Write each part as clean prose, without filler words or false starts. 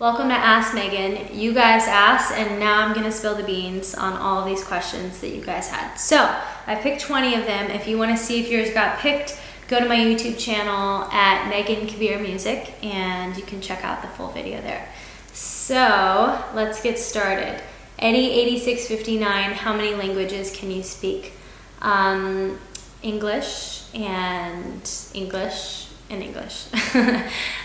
Welcome to Ask Megan. You guys asked, and now I'm going to spill the beans on all of these questions that you guys had. So I picked 20 of them. If you want to see if yours got picked, go to my YouTube channel at Meghan Kabir Music, and you can check out the full video there. So let's get started. Eddie8659, how many languages can you speak? English and English.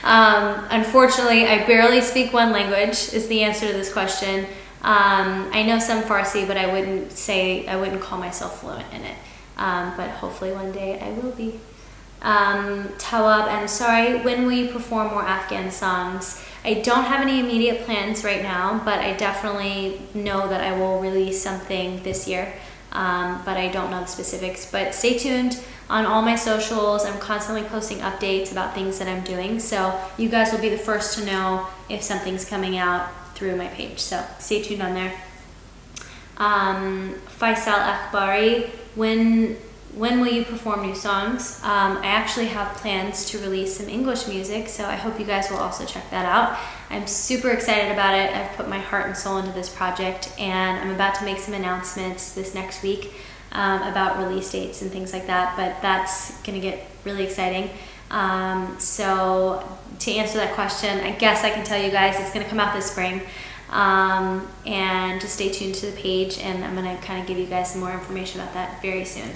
Unfortunately, I barely speak one language is the answer to this question. I know some Farsi, but I wouldn't call myself fluent in it. But hopefully one day I will be. Tawab, and sorry, when will you perform more Afghan songs? I don't have any immediate plans right now, but I definitely know that I will release something this year. But I don't know the specifics. But stay tuned on all my socials. I'm constantly posting updates about things that I'm doing, so you guys will be the first to know if something's coming out through my page. So stay tuned on there. Faisal Akbari, when will you perform new songs? I actually have plans to release some English music, so I hope you guys will also check that out. I'm super excited about it. I've put my heart and soul into this project, and I'm about to make some announcements this next week about release dates and things like that, but that's gonna get really exciting. So to answer that question, I guess I can tell you guys it's gonna come out this spring. And just stay tuned to the page, and I'm gonna kind of give you guys some more information about that very soon.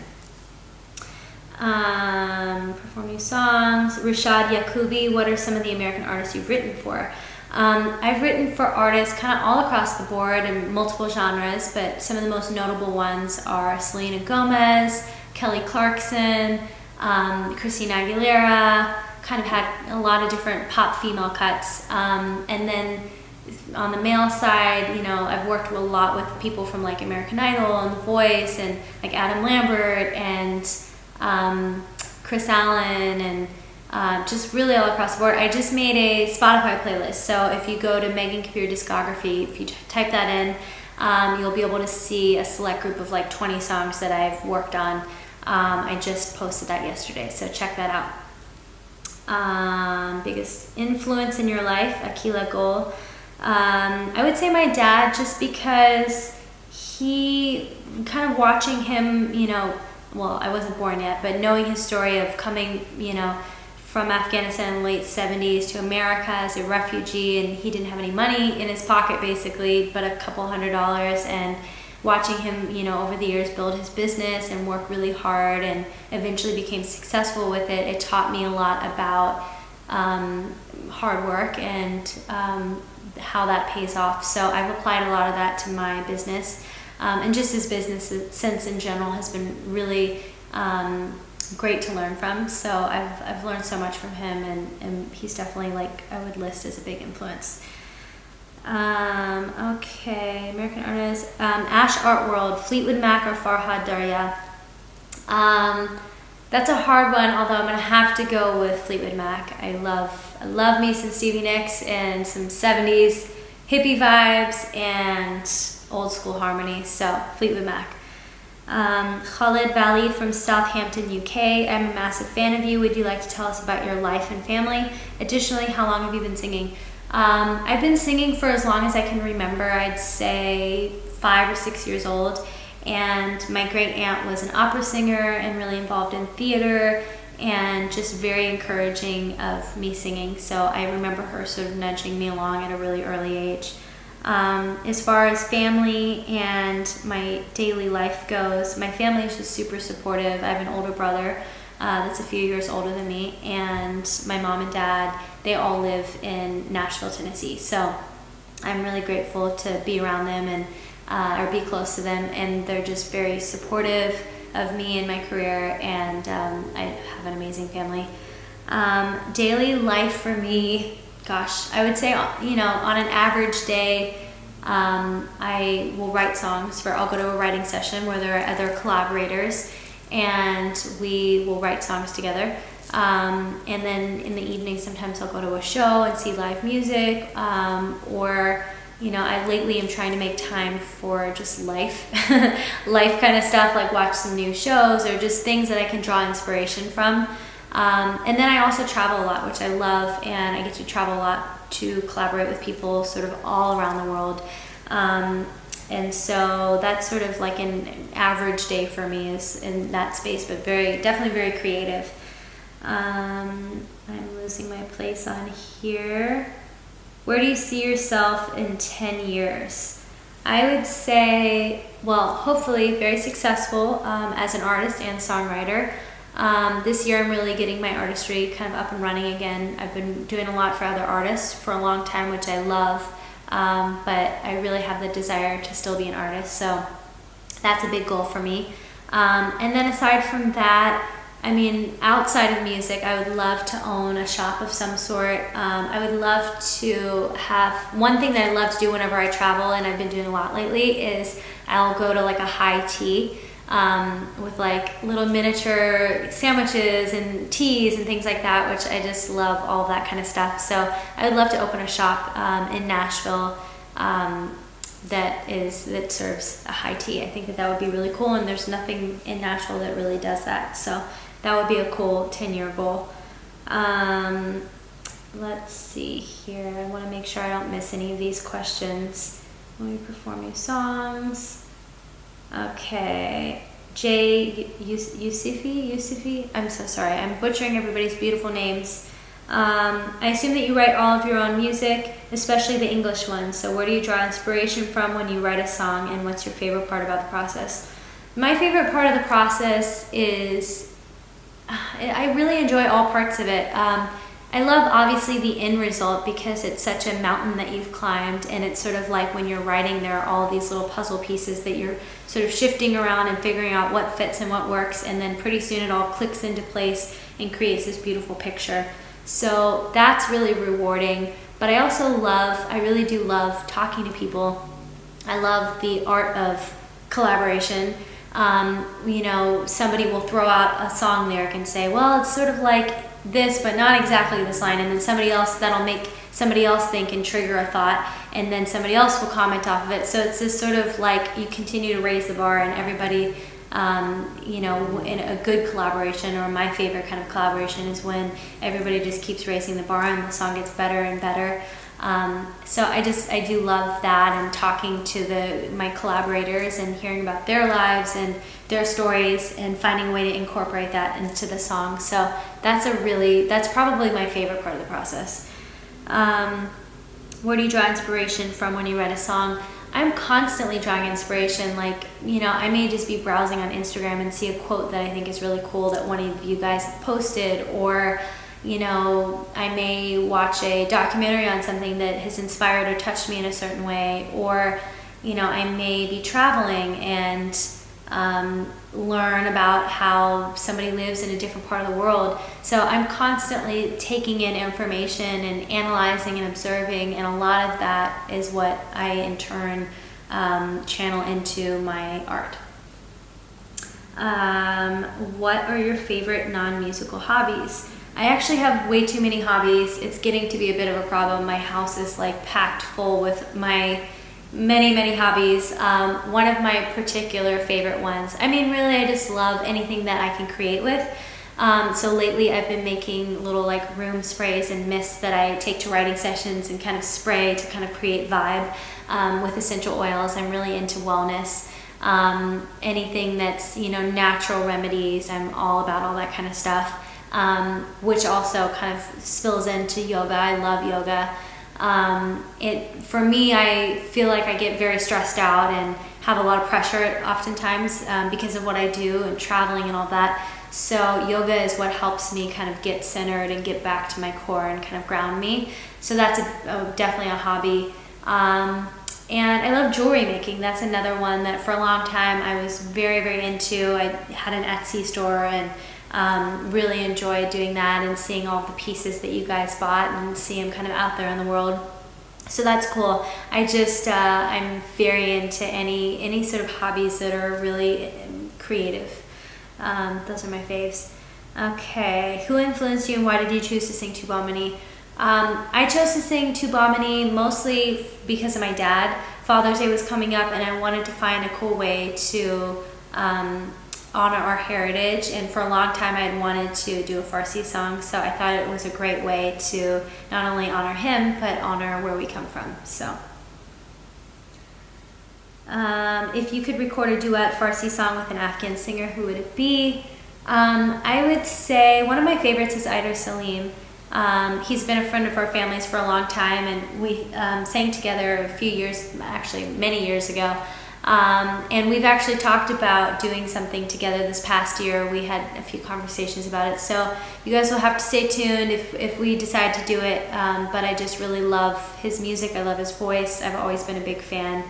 Perform new songs. Rashad Yakubi, what are some of the American artists you've written for? I've written for artists kind of all across the board in multiple genres, but some of the most notable ones are Selena Gomez, Kelly Clarkson, Christina Aguilera, kind of had a lot of different pop female cuts. And then on the male side, you know, I've worked a lot with people from like American Idol and The Voice, and like Adam Lambert and Chris Allen, and just really all across the board. I just made a Spotify playlist, so if you go to Meghan Kabir discography, if you type that in, you'll be able to see a select group of like 20 songs that I've worked on. I just posted that yesterday, so check that out. Biggest influence in your life, Akila Gol. I would say my dad, just because he, kind of watching him, you know, well, I wasn't born yet, but knowing his story of coming, you know, from Afghanistan in the late 70s to America as a refugee, and he didn't have any money in his pocket basically, but a couple $100s, and watching him, you know, over the years build his business and work really hard and eventually became successful with it. It taught me a lot about hard work and how that pays off. So I've applied a lot of that to my business. And just his business sense in general has been really great to learn from. So I've learned so much from him, and he's definitely, like, I would list as a big influence. Okay, American artists. Ash Art World, Fleetwood Mac or Farhad Darya? That's a hard one, although I'm gonna have to go with Fleetwood Mac. I love me some Stevie Nicks and some 70s hippie vibes and old school harmony, so Fleetwood Mac. Khalid Valley from Southampton, UK. I'm a massive fan of you. Would you like to tell us about your life and family? Additionally, how long have you been singing? I've been singing for as long as I can remember. I'd say 5 or 6 years old. And my great aunt was an opera singer and really involved in theater and just very encouraging of me singing. So I remember her sort of nudging me along at a really early age. As far as family and my daily life goes, my family is just super supportive. I have an older brother that's a few years older than me, and my mom and dad, they all live in Nashville, Tennessee. So I'm really grateful to be around them and or be close to them, and they're just very supportive of me and my career, and I have an amazing family. Daily life for me, gosh, I would say, you know, on an average day, I will write songs. I'll go to a writing session where there are other collaborators, and we will write songs together. And then in the evening, sometimes I'll go to a show and see live music, or, you know, I lately am trying to make time for just life kind of stuff, like watch some new shows or just things that I can draw inspiration from. And then I also travel a lot, which I love, and I get to travel a lot to collaborate with people sort of all around the world. And so that's sort of like an average day for me is in that space, but definitely very creative. I'm losing my place on here. Where do you see yourself in 10 years? I would say, well, hopefully very successful as an artist and songwriter. This year I'm really getting my artistry kind of up and running again. I've been doing a lot for other artists for a long time, which I love, but I really have the desire to still be an artist, so that's a big goal for me. And then aside from that, I mean, outside of music, I would love to own a shop of some sort. I would love to have, one thing that I love to do whenever I travel, and I've been doing a lot lately, is I'll go to like a high tea with like little miniature sandwiches and teas and things like that, which I just love all of that kind of stuff. So I would love to open a shop in Nashville that serves a high tea. I think that would be really cool, and there's nothing in Nashville that really does that. So that would be a cool 10-year goal. Let's see here. I want to make sure I don't miss any of these questions. When we perform new songs. Okay. Jay Yusufi? I'm so sorry. I'm butchering everybody's beautiful names. I assume that you write all of your own music, especially the English ones. So where do you draw inspiration from when you write a song, and what's your favorite part about the process? My favorite part of the process is I really enjoy all parts of it. I love obviously the end result because it's such a mountain that you've climbed, and it's sort of like when you're writing, there are all these little puzzle pieces that you're sort of shifting around and figuring out what fits and what works, and then pretty soon it all clicks into place and creates this beautiful picture. So that's really rewarding. But I also I really do love talking to people. I love the art of collaboration. Somebody will throw out a song lyric and say, well, it's sort of like this, but not exactly this line, and then that'll make somebody else think and trigger a thought, and then somebody else will comment off of it. So it's this sort of like you continue to raise the bar, and everybody, in a good collaboration, or my favorite kind of collaboration, is when everybody just keeps raising the bar and the song gets better and better. So I do love that, and talking to my collaborators and hearing about their lives and their stories and finding a way to incorporate that into the song. So that's probably my favorite part of the process. Where do you draw inspiration from when you write a song? I'm constantly drawing inspiration. I may just be browsing on Instagram and see a quote that I think is really cool that one of you guys posted, or I may watch a documentary on something that has inspired or touched me in a certain way, or, I may be traveling and learn about how somebody lives in a different part of the world. So I'm constantly taking in information and analyzing and observing, and a lot of that is what I in turn channel into my art. What are your favorite non-musical hobbies? I actually have way too many hobbies. It's getting to be a bit of a problem. My house is packed full with my many hobbies. One of my particular favorite ones, really I just love anything that I can create with. So lately I've been making little room sprays and mists that I take to writing sessions and kind of spray to kind of create vibe with essential oils. I'm really into wellness. Anything that's natural remedies, I'm all about all that kind of stuff. Which also kind of spills into yoga. I love yoga. For me, I feel like I get very stressed out and have a lot of pressure oftentimes because of what I do and traveling and all that. So yoga is what helps me kind of get centered and get back to my core and kind of ground me. So that's definitely a hobby. And I love jewelry making. That's another one that for a long time I was very into. I had an Etsy store and really enjoyed doing that and seeing all the pieces that you guys bought and see them kind of out there in the world. So that's cool. I'm very into any sort of hobbies that are really creative. Those are my faves. Okay, who influenced you and why did you choose to sing Tubomini? I chose to sing Tubomini mostly because of my dad. Father's Day was coming up and I wanted to find a cool way to honor our heritage. And for a long time I had wanted to do a Farsi song, so I thought it was a great way to not only honor him, but honor where we come from. So if you could record a duet Farsi song with an Afghan singer, who would it be? I would say one of my favorites is Aider Salim. He's been a friend of our family's for a long time, and we sang together a few years, actually many years ago. And we've actually talked about doing something together this past year. We had a few conversations about it, so you guys will have to stay tuned if we decide to do it. But I just really love his music. I love his voice. I've always been a big fan.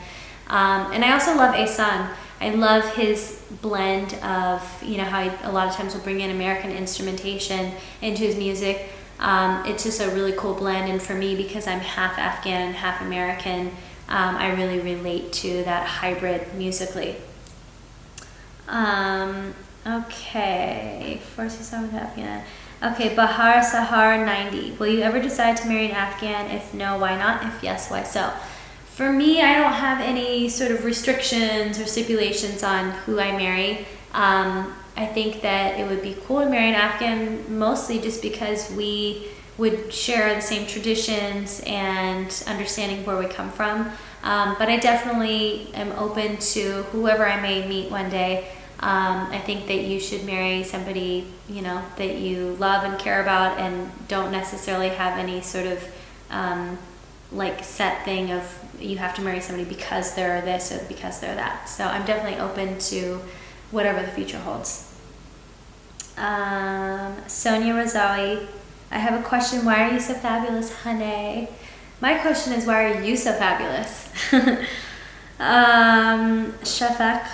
And I also love Ehsan. I love his blend of, how he a lot of times will bring in American instrumentation into his music. It's just a really cool blend, and for me, because I'm half Afghan and half American, I really relate to that hybrid musically. Okay, Farsi song with Afghan. Okay, Bahar Sahar 90. Will you ever decide to marry an Afghan? If no, why not? If yes, why so? For me, I don't have any sort of restrictions or stipulations on who I marry. I think that it would be cool to marry an Afghan, mostly just because we would share the same traditions and understanding where we come from. But I definitely am open to whoever I may meet one day. I think that you should marry somebody, that you love and care about, and don't necessarily have any sort of set thing of you have to marry somebody because they're this or because they're that. So I'm definitely open to whatever the future holds. Sonia Razawi, I have a question. Why are you so fabulous, honey? My question is, why are you so fabulous? Shafak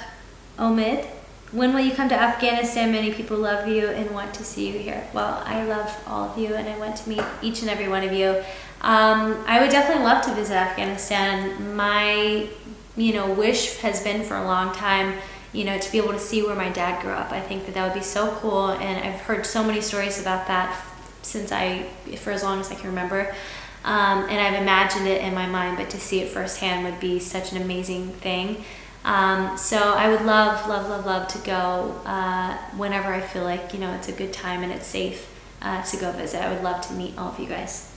Omid, when will you come to Afghanistan? Many people love you and want to see you here. Well, I love all of you, and I want to meet each and every one of you. I would definitely love to visit Afghanistan. My, wish has been for a long time, to be able to see where my dad grew up. I think that would be so cool, and I've heard so many stories about that for as long as I can remember. And I've imagined it in my mind, but to see it firsthand would be such an amazing thing. So I would love to go whenever I feel like, it's a good time and it's safe to go visit. I would love to meet all of you guys.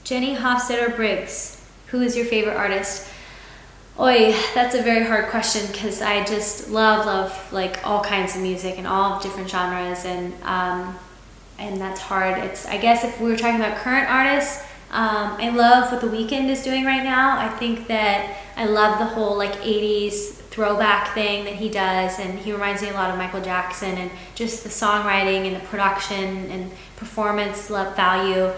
Jenny Hofstetter Briggs, who is your favorite artist? Oi, that's a very hard question, because I just love all kinds of music and all different genres, and that's hard. I guess if we were talking about current artists, I love what The Weeknd is doing right now. I think that I love the whole 80s throwback thing that he does, and he reminds me a lot of Michael Jackson, and just the songwriting and the production and performance value.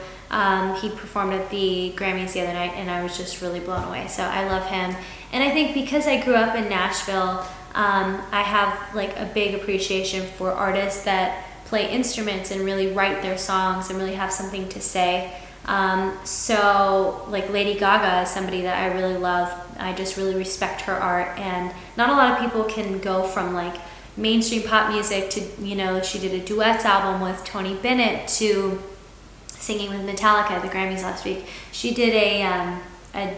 He performed at the Grammys the other night, and I was just really blown away. So I love him. And I think because I grew up in Nashville, I have a big appreciation for artists that play instruments and really write their songs and really have something to say. So Lady Gaga is somebody that I really love. I just really respect her art, and not a lot of people can go from mainstream pop music to, she did a duets album with Tony Bennett to singing with Metallica at the Grammys last week. She did a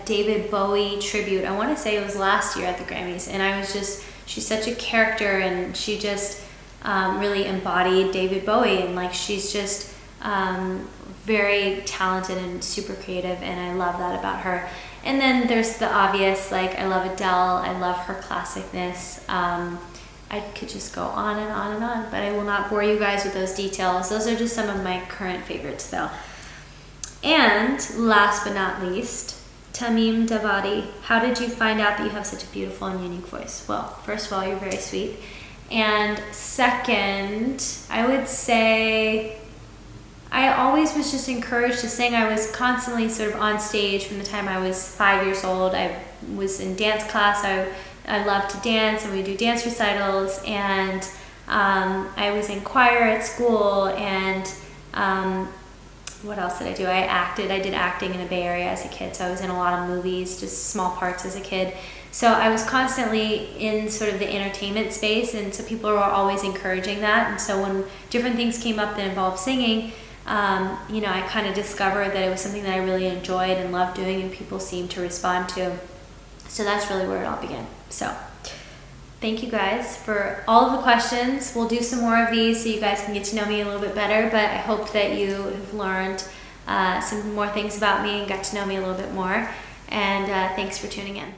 David Bowie tribute. I want to say it was last year at the Grammys, and she's such a character, and she just really embodied David Bowie, and she's just very talented and super creative, and I love that about her. And then there's the obvious, I love Adele. I love her classicness. I could just go on and on and on, but I will not bore you guys with those details. Those are just some of my current favorites, though. And last but not least, Tamim Davadi, how did you find out that you have such a beautiful and unique voice? Well, first of all, you're very sweet. And second, I would say I always was just encouraged to sing. I was constantly sort of on stage from the time I was 5 years old. I was in dance class. I love to dance, and we do dance recitals, and I was in choir at school, and what else did I do? I acted. I did acting in the Bay Area as a kid, so I was in a lot of movies, just small parts as a kid. So I was constantly in sort of the entertainment space, and so people were always encouraging that. And so when different things came up that involved singing, I kind of discovered that it was something that I really enjoyed and loved doing, and people seemed to respond to. So that's really where it all began. So Thank you guys for all of the questions. We'll do some more of these so you guys can get to know me a little bit better, but I hope that you have learned some more things about me and got to know me a little bit more. And thanks for tuning in.